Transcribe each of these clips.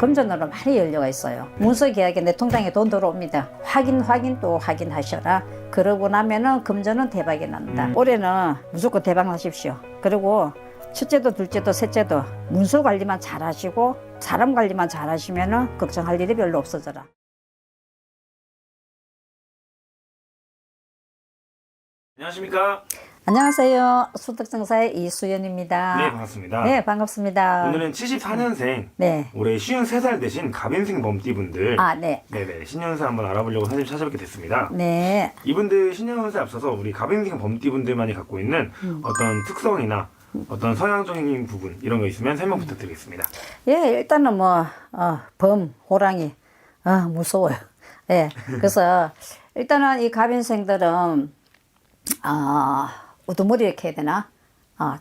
금전으로 많이 연료가 있어요. 문서 계약에 내 통장에 돈 들어옵니다. 확인 또 확인하셔라. 그러고 나면은 금전은 대박이 난다. 올해는 무조건 대박 나십시오. 그리고 첫째도 둘째도 셋째도 문서 관리만 잘 하시고 사람 관리만 잘 하시면은 걱정할 일이 별로 없어져라. 안녕하십니까? 안녕하세요. 수덕정사의 이수연입니다. 네, 반갑습니다. 네, 반갑습니다. 오늘은 74년생, 네. 올해 53살 되신 갑인생 범띠분들 네. 네네, 신년운세 한번 알아보려고 사진 찾아뵙게 됐습니다. 네. 이분들 신년운세 앞서서 우리 갑인생 범띠분들만이 갖고 있는 어떤 특성이나 어떤 성향적인 부분 이런 거 있으면 설명 부탁드리겠습니다. 예, 일단은 범, 호랑이, 무서워요. 예. 그래서 일단은 이 갑인생들은 우두머리 이렇게 해야 되나?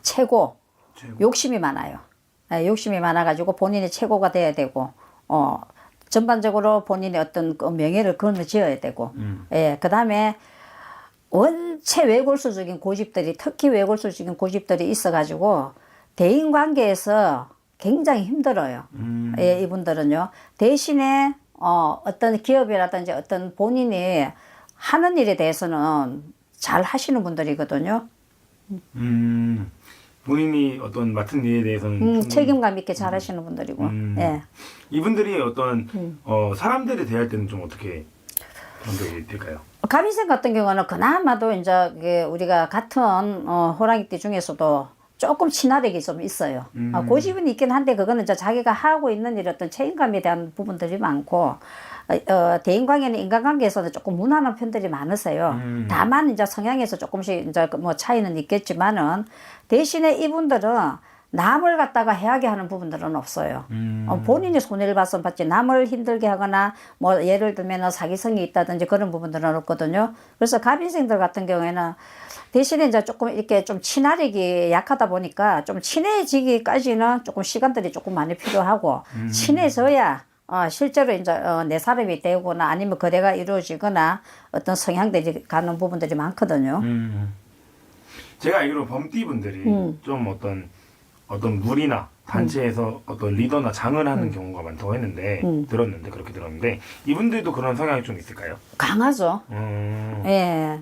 최고. 욕심이 많아요. 예, 욕심이 많아가지고 본인이 최고가 돼야 되고, 전반적으로 본인의 어떤 그 명예를 거머쥐어야 되고, 예, 그 다음에 원체 외골수적인 고집들이, 특히 외골수적인 고집들이 있어가지고, 대인관계에서 굉장히 힘들어요. 예, 이분들은요. 대신에, 어떤 기업이라든지 어떤 본인이 하는 일에 대해서는 잘 하시는 분들이거든요. 본인이 어떤 맡은 일에 대해서는 책임감 있게 잘 하시는 분들이고. 예. 이분들이 어떤 사람들을 대할 때는 좀 어떻게 감독이 될까요? 갑인생 같은 경우는 그나마도 이제 우리가 같은 호랑이띠 중에서도 조금 친화력이 좀 있어요. 고집은 있긴 한데 그거는 이제 자기가 하고 있는 일 어떤 책임감에 대한 부분들이 많고, 대인관계는 인간관계에서는 조금 무난한 편들이 많으세요. 다만 이제 성향에서 조금씩 이제 뭐 차이는 있겠지만은 대신에 이분들은 남을 갖다가 해하게 하는 부분들은 없어요. 본인이 손해를 봤으면 봤지 남을 힘들게 하거나 뭐 예를 들면 사기성이 있다든지 그런 부분들은 없거든요. 그래서 갑인생들 같은 경우에는 대신에 이제 조금 이렇게 좀 친화력이 약하다 보니까 좀 친해지기까지는 조금 시간들이 조금 많이 필요하고 친해져야 실제로 이제 내 사람이 되거나 아니면 거래가 이루어지거나 어떤 성향들이 가는 부분들이 많거든요. 제가 알기로 범띠분들이 좀 어떤 무리나 단체에서 어떤 리더나 장을 하는 경우가 많다고 했는데 그렇게 들었는데 이분들도 그런 성향이 좀 있을까요? 강하죠. 예.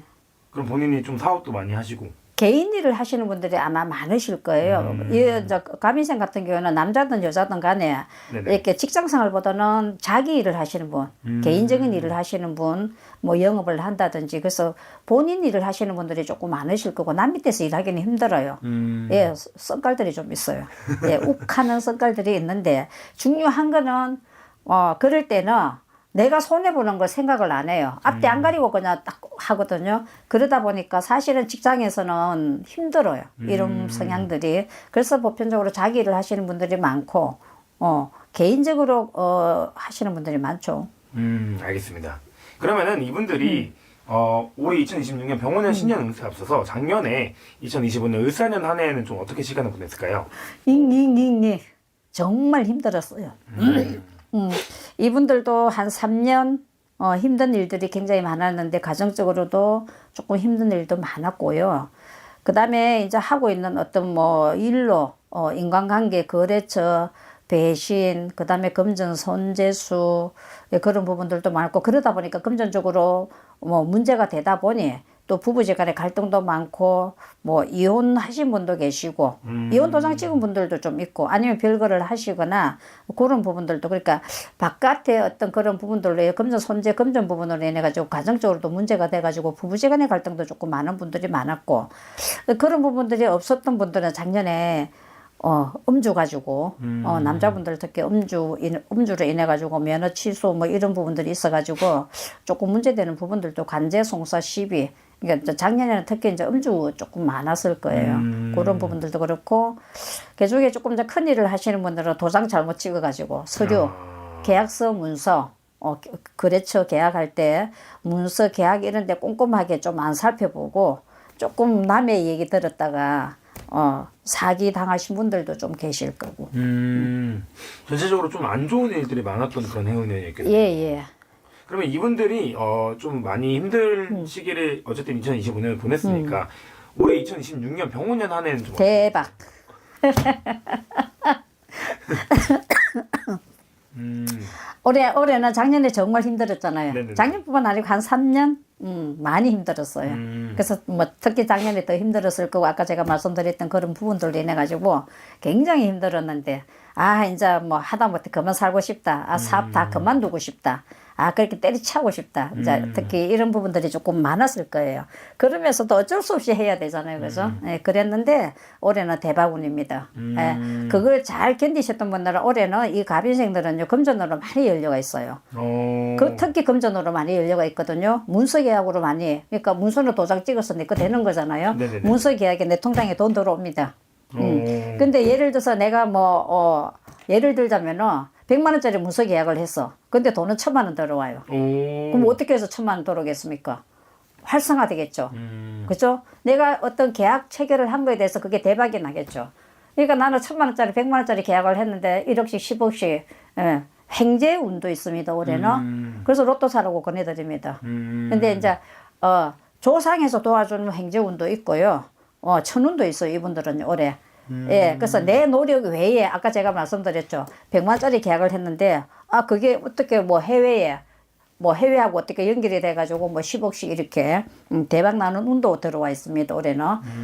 그럼 본인이 좀 사업도 많이 하시고 개인 일을 하시는 분들이 아마 많으실 거예요. 이제 갑인생 같은 경우는 남자든 여자든 간에 네네. 이렇게 직장 생활보다는 자기 일을 하시는 분, 개인적인 일을 하시는 분, 뭐 영업을 한다든지 그래서 본인 일을 하시는 분들이 조금 많으실 거고 남 밑에서 일하기는 힘들어요. 예, 성깔들이 좀 있어요. 예, 욱하는 성깔들이 있는데 중요한 거는 그럴 때는 내가 손해보는 걸 생각을 안 해요. 앞뒤 안 가리고 그냥 딱 하거든요. 그러다 보니까 사실은 직장에서는 힘들어요. 이런 성향들이. 그래서 보편적으로 자기 일을 하시는 분들이 많고, 개인적으로, 하시는 분들이 많죠. 알겠습니다. 그러면은 이분들이 올해 2026년 병원년 신년 운세 앞서서 작년에 2025년 을사년 한 해에는 좀 어떻게 시간을 보냈을까요? 정말 힘들었어요. 이분들도 한 3년 힘든 일들이 굉장히 많았는데 가정적으로도 조금 힘든 일도 많았고요. 그 다음에 이제 하고 있는 어떤 뭐 일로 인간관계, 거래처, 배신, 그 다음에 금전 손재수 그런 부분들도 많고 그러다 보니까 금전적으로 뭐 문제가 되다 보니 또 부부지간에 갈등도 많고 뭐 이혼하신 분도 계시고 이혼 도장 찍은 분들도 좀 있고 아니면 별거를 하시거나 그런 부분들도 그러니까 바깥에 어떤 그런 부분들로 금전 손재 금전 부분으로 인해 가지고 가정적으로도 문제가 돼 가지고 부부지간의 갈등도 조금 많은 분들이 많았고 그런 부분들이 없었던 분들은 작년에 음주 가지고 남자분들 특히 음주로 인해 가지고 면허 취소 뭐 이런 부분들이 있어 가지고 조금 문제되는 부분들도 관제 송사 시비 그러니까 작년에는 특히 이제 음주 조금 많았을 거예요. 그런 부분들도 그렇고 그중에 조금 더 큰 일을 하시는 분들은 도장 잘못 찍어 가지고 서류 계약서 문서 거래처 계약할 때 문서 계약 이런 데 꼼꼼하게 좀 안 살펴보고 조금 남의 얘기 들었다가 사기 당하신 분들도 좀 계실 거고. 전체적으로 좀 안 좋은 일들이 많았던 그런 해운이었겠네요. 예. 그러면 이분들이 좀 많이 힘든 시기를 어쨌든 2025년을 보냈으니까 올해 2026년 병원년 한 해는 좀 대박. 올해는 작년에 정말 힘들었잖아요. 네네네. 작년뿐만 아니고 한 3년 많이 힘들었어요. 그래서 뭐 특히 작년에 더 힘들었을 거고 아까 제가 말씀드렸던 그런 부분들로 인해 가지고 굉장히 힘들었는데 이제 뭐 하다못해 그만 살고 싶다. 사업 다 그만두고 싶다. 그렇게 때리치고 싶다. 이제 특히 이런 부분들이 조금 많았을 거예요. 그러면서도 어쩔 수 없이 해야 되잖아요. 그죠? 예, 그랬는데 올해는 대박운입니다. 예, 그걸 잘 견디셨던 분들은 올해는 이 갑인생들은요, 금전으로 많이 연료가 있어요. 특히 금전으로 많이 연료가 있거든요. 문서계약으로 많이, 그러니까 문서로 도장 찍어서 내 거 되는 거잖아요. 네네네. 문서계약에 내 통장에 돈 들어옵니다. 근데 예를 들어서 내가 예를 들자면은 100만 원짜리 문서 계약을 했어. 근데 돈은 1,000만 원 들어와요. 그럼 어떻게 해서 1,000만 원 들어오겠습니까? 활성화 되겠죠. 그죠? 내가 어떤 계약 체결을 한 거에 대해서 그게 대박이 나겠죠. 그러니까 나는 1,000만 원짜리, 100만 원짜리 계약을 했는데 1억씩, 10억씩, 예, 횡재운도 있습니다, 올해는. 그래서 로또 사라고 권해드립니다. 근데 이제, 조상에서 도와주는 횡재운도 있고요. 천운도 있어요, 이분들은 올해. 예, 그래서 내 노력 외에 아까 제가 말씀드렸죠. 100만짜리 계약을 했는데 그게 어떻게 해외하고 어떻게 연결이 돼가지고 10억씩 이렇게 대박 나는 운도 들어와 있습니다, 올해는.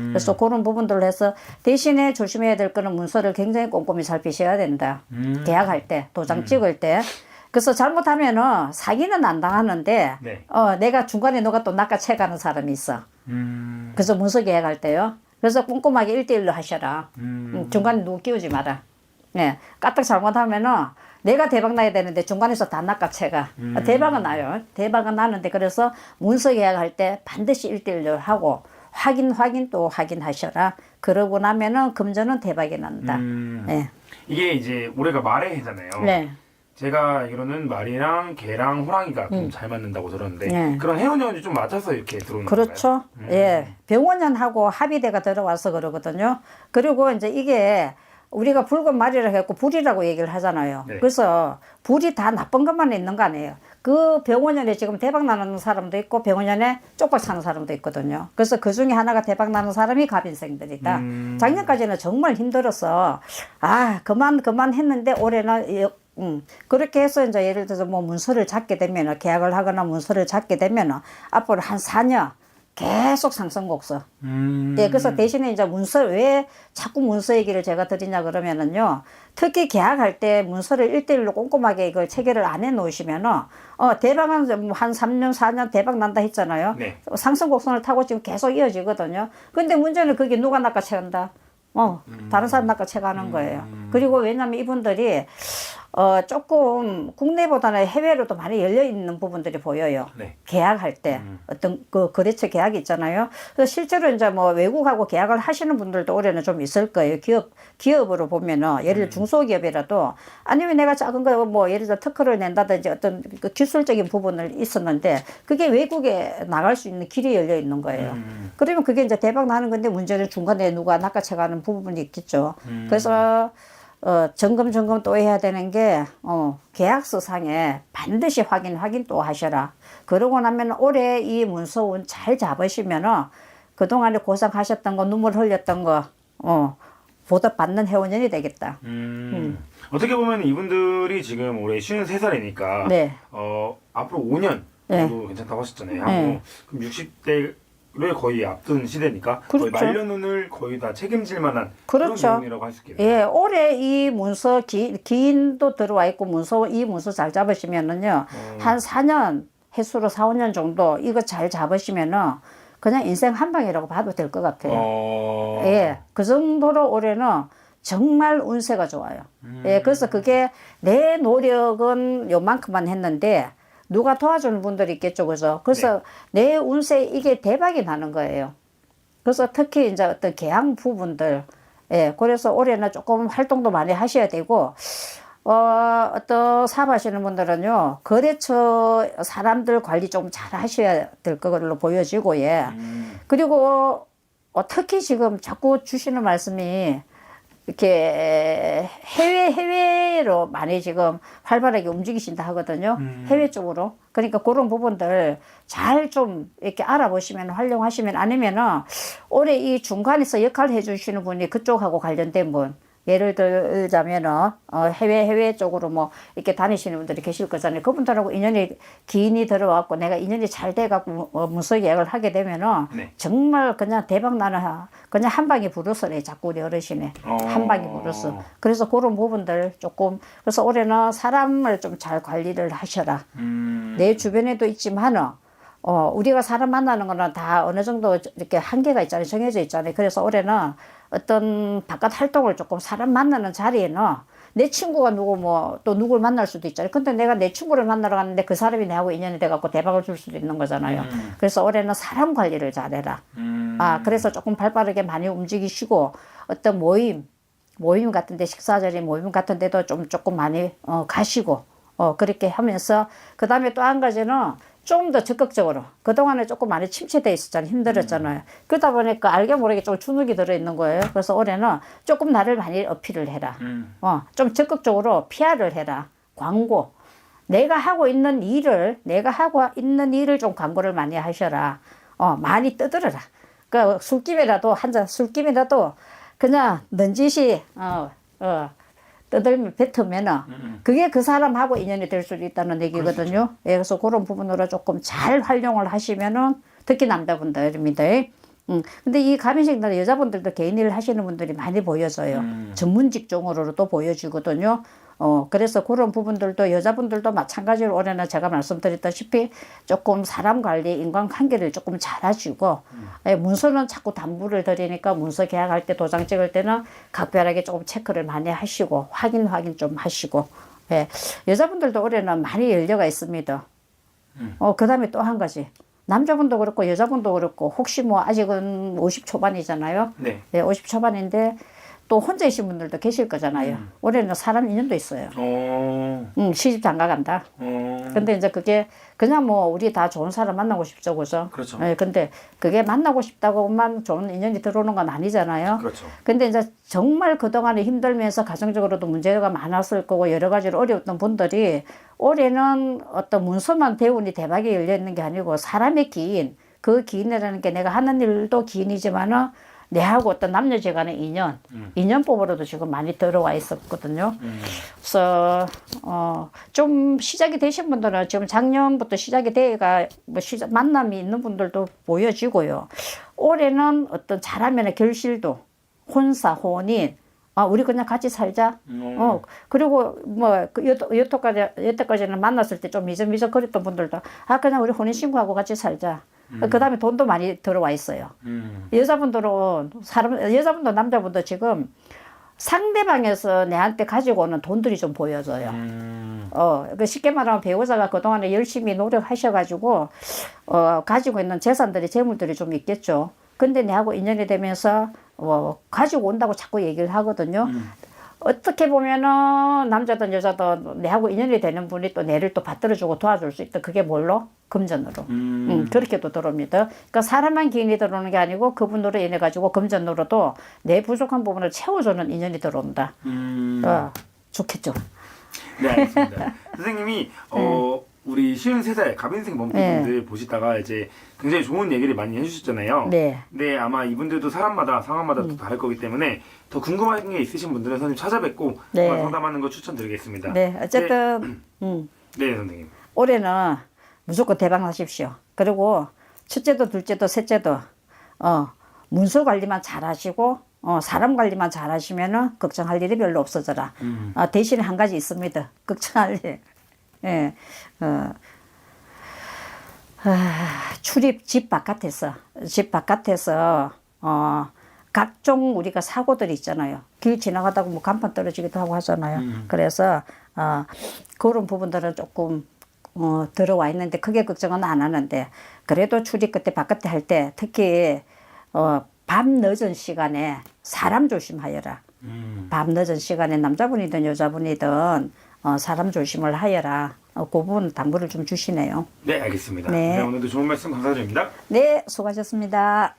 그래서 그런 부분들을 해서 대신에 조심해야 될 거는 문서를 굉장히 꼼꼼히 살피셔야 된다. 계약할 때, 도장 찍을 때. 그래서 잘못하면은 사기는 안 당하는데 네. 내가 중간에 누가 또 낚아채가는 사람이 있어. 그래서 문서 계약할 때요. 그래서 꼼꼼하게 1대1로 하셔라. 중간에 누구 끼우지 마라. 네. 까딱 잘못하면은 내가 대박 나야 되는데 중간에서 다 낚아채가. 대박은 나요. 대박은 나는데 그래서 문서 계약할 때 반드시 1대1로 하고 확인 또 확인하셔라. 그러고 나면은 금전은 대박이 난다. 네. 이게 이제 올해가 말의 해잖아요. 네. 제가 알기로는 말이랑 개랑 호랑이가 좀 잘 맞는다고 들었는데 네. 그런 해운년이 좀 맞춰서 이렇게 들어오는 그렇죠. 건가요? 예. 병원년하고 합의대가 들어와서 그러거든요. 그리고 이제 이게 우리가 붉은 말이라고 했고 불이라고 얘기를 하잖아요. 네. 그래서 불이 다 나쁜 것만 있는 거 아니에요. 그 병원년에 지금 대박 나는 사람도 있고 병원년에 쪽박 사는 사람도 있거든요. 그래서 그 중에 하나가 대박 나는 사람이 갑인생들이다. 작년까지는 정말 힘들어서 그만 했는데 올해는 그렇게 해서 이제 예를 들어서 문서를 잡게 되면 계약을 하거나 문서를 잡게 되면 앞으로 한 4년 계속 상승곡서. 예, 그래서 대신에 이제 왜 자꾸 문서 얘기를 제가 드리냐 그러면은요. 특히 계약할 때 문서를 1대1로 꼼꼼하게 이걸 체결을 안 해 놓으시면은, 대박은 한 3년, 4년 대박 난다 했잖아요. 네. 상승곡선을 타고 지금 계속 이어지거든요. 근데 문제는 그게 누가 낚아채간다? 다른 사람 낚아채가는 거예요. 그리고 왜냐면 이분들이, 조금 국내보다는 해외로도 많이 열려 있는 부분들이 보여요. 네. 계약할 때 어떤 그 거래처 계약이 있잖아요. 그래서 실제로 이제 외국하고 계약을 하시는 분들도 올해는 좀 있을 거예요. 기업으로 보면은 예를 들어 중소기업이라도 아니면 내가 작은 거 예를 들어 특허를 낸다든지 어떤 그 기술적인 부분을 있었는데 그게 외국에 나갈 수 있는 길이 열려 있는 거예요. 그러면 그게 이제 대박 나는 건데 문제는 중간에 누가 낚아채가는 부분이 있겠죠. 그래서 점검 또 해야 되는 게, 계약서상에 반드시 확인 또 하셔라. 그러고 나면 올해 이 문서운 잘 잡으시면은 그동안에 고생하셨던 거, 눈물 흘렸던 거, 보답받는 해운년이 되겠다. 어떻게 보면 이분들이 지금 올해 53살이니까, 네. 앞으로 5년 정도 괜찮다고 하셨잖아요. 네. 그럼 60대를 거의 앞둔 시대니까 그렇죠. 거의 말년운을 거의 다 책임질 만한 그렇죠. 그런 내용이라고 할 수 있겠네요. 예, 올해 이 문서 기인도 들어와 있고 이 문서 잘 잡으시면은요, 한 4년, 해수로 4, 5년 정도 이거 잘 잡으시면은 그냥 인생 한 방이라고 봐도 될 것 같아요. 예, 그 정도로 올해는 정말 운세가 좋아요. 예, 그래서 그게 내 노력은 요만큼만 했는데 누가 도와주는 분들이 있겠죠, 그죠? 그래서 내 운세 이게 대박이 나는 거예요. 그래서 특히 이제 어떤 계약 부분들, 예, 그래서 올해는 조금 활동도 많이 하셔야 되고, 어떤 사업하시는 분들은요, 거래처 사람들 관리 좀 잘 하셔야 될 걸로 보여지고, 예. 그리고, 특히 지금 자꾸 주시는 말씀이, 이렇게 해외로 많이 지금 활발하게 움직이신다 하거든요. 해외 쪽으로. 그러니까 그런 부분들 잘 좀 이렇게 알아보시면 활용하시면 아니면은 올해 이 중간에서 역할을 해주시는 분이 그쪽하고 관련된 분, 예를 들자면은 해외 쪽으로 뭐 이렇게 다니시는 분들이 계실 거잖아요. 그분들하고 인연이 기인이 들어왔고 내가 인연이 잘 돼갖고 문서 계약을 하게 되면은 네. 정말 그냥 대박 나는 그냥 한 방에 불었어요. 자꾸 우리 어르신이 한 방에 불었어. 그래서 그런 부분들 조금 그래서 올해는 사람을 좀 잘 관리를 하셔라. 내 주변에도 있지만은 우리가 사람 만나는 거는 다 어느 정도 이렇게 한계가 있잖아요. 정해져 있잖아요. 그래서 올해는 어떤 바깥 활동을 조금 사람 만나는 자리에는 내 친구가 누구 뭐 또 누굴 만날 수도 있잖아요. 근데 내가 내 친구를 만나러 갔는데 그 사람이 내하고 인연이 돼갖고 대박을 줄 수도 있는 거잖아요. 그래서 올해는 사람 관리를 잘해라. 그래서 조금 발빠르게 많이 움직이시고 어떤 모임 같은데 식사 자리 모임 같은 데도 조금 많이 가시고 그렇게 하면서 그 다음에 또 한 가지는 좀 더 적극적으로 그동안에 조금 많이 침체돼 있었잖아요. 힘들었잖아요. 그러다 보니까 알게 모르게 좀 주눅이 들어있는 거예요. 그래서 올해는 조금 나를 많이 어필을 해라. 좀 적극적으로 PR을 해라. 광고 내가 하고 있는 일을 좀 광고를 많이 하셔라. 많이 떠들어라. 그 술김이라도 술김이라도 그냥 넌지시 떠들면 뱉으면은 그게 그 사람하고 인연이 될 수도 있다는 얘기거든요. 그렇죠. 예, 그래서 그런 부분으로 조금 잘 활용을 하시면은 특히 남자분들입니다. 근데 이 가면식들 여자분들도 개인 일을 하시는 분들이 많이 보여져요. 전문 직종으로도 보여지거든요. 그래서 그런 부분들도 여자분들도 마찬가지로 올해는 제가 말씀드렸다시피 조금 사람 관리, 인간관계를 조금 잘 하시고, 문서는 자꾸 담보를 드리니까 문서 계약할 때 도장 찍을 때는 각별하게 조금 체크를 많이 하시고, 확인 좀 하시고, 여자분들도 올해는 많이 열려가 있습니다. 그 다음에 또 한 가지. 남자분도 그렇고 여자분도 그렇고 혹시 뭐 아직은 50 초반이잖아요. 네. 50 초반인데 또 혼자이신 분들도 계실 거잖아요. 올해는 사람 인연도 있어요. 시집 장가 간다. 근데 이제 그게 그냥 뭐 우리 다 좋은 사람 만나고 싶죠, 그죠? 그렇죠. 근데 그게 만나고 싶다고만 좋은 인연이 들어오는 건 아니잖아요. 그렇죠. 근데 이제 정말 그동안에 힘들면서 가정적으로도 문제가 많았을 거고 여러 가지로 어려웠던 분들이 올해는 어떤 문서만 배우니 대박이 열려 있는 게 아니고 사람의 기인, 그 기인이라는 게 내가 하는 일도 기인이지만은 내하고 어떤 남녀지간의 인연법으로도 지금 많이 들어와 있었거든요. 그래서 좀 시작이 되신 분들은 지금 작년부터 시작이 돼가 뭐 만남이 있는 분들도 보여지고요. 올해는 어떤 잘하면 결실도 혼사 혼인 우리 그냥 같이 살자. 그리고 뭐 여태까지는 만났을 때 좀 미적미적 거렸던 분들도 그냥 우리 혼인신고하고 같이 살자. 그 다음에 돈도 많이 들어와 있어요. 여자분도 남자분도 지금 상대방에서 내한테 가지고 오는 돈들이 좀 보여져요. 쉽게 말하면 배우자가 그동안에 열심히 노력하셔가지고, 가지고 있는 재산들이, 재물들이 좀 있겠죠. 근데 내하고 인연이 되면서, 가지고 온다고 자꾸 얘기를 하거든요. 어떻게 보면은 남자든 여자든 내하고 인연이 되는 분이 또 내를 또 받들어주고 도와줄 수 있다. 그게 뭘로? 금전으로. 그렇게도 들어옵니다. 그러니까 사람만 기인이 들어오는 게 아니고 그분으로 인해 가지고 금전으로도 내 부족한 부분을 채워주는 인연이 들어온다. 좋겠죠. 네, 알겠습니다. 선생님이 우리 53살 가빈생 범띠분들 보시다가 이제 굉장히 좋은 얘기를 많이 해주셨잖아요. 네. 근데 아마 이분들도 사람마다 상황마다 또 다를 거기 때문에 더 궁금한 게 있으신 분들은 선생님 찾아뵙고 상담하는 거 추천드리겠습니다. 네, 어쨌든 네, 선생님. 올해는 무조건 대박 나십시오. 그리고 첫째도 둘째도 셋째도 문서 관리만 잘하시고 사람 관리만 잘하시면은 걱정할 일이 별로 없어져라. 대신에 한 가지 있습니다. 걱정할 일. 출입 집 바깥에서 각종 우리가 사고들이 있잖아요. 길 지나가다가 뭐 간판 떨어지기도 하고 하잖아요. 그래서 그런 부분들은 조금 들어와 있는데 크게 걱정은 안 하는데 그래도 출입 그때 바깥에 할 때 특히 밤 늦은 시간에 사람 조심하여라. 밤 늦은 시간에 남자분이든 여자분이든 사람 조심을 하여라. 그 부분 당부를 좀 주시네요. 네, 알겠습니다. 네. 오늘도 좋은 말씀 감사드립니다. 네, 수고하셨습니다.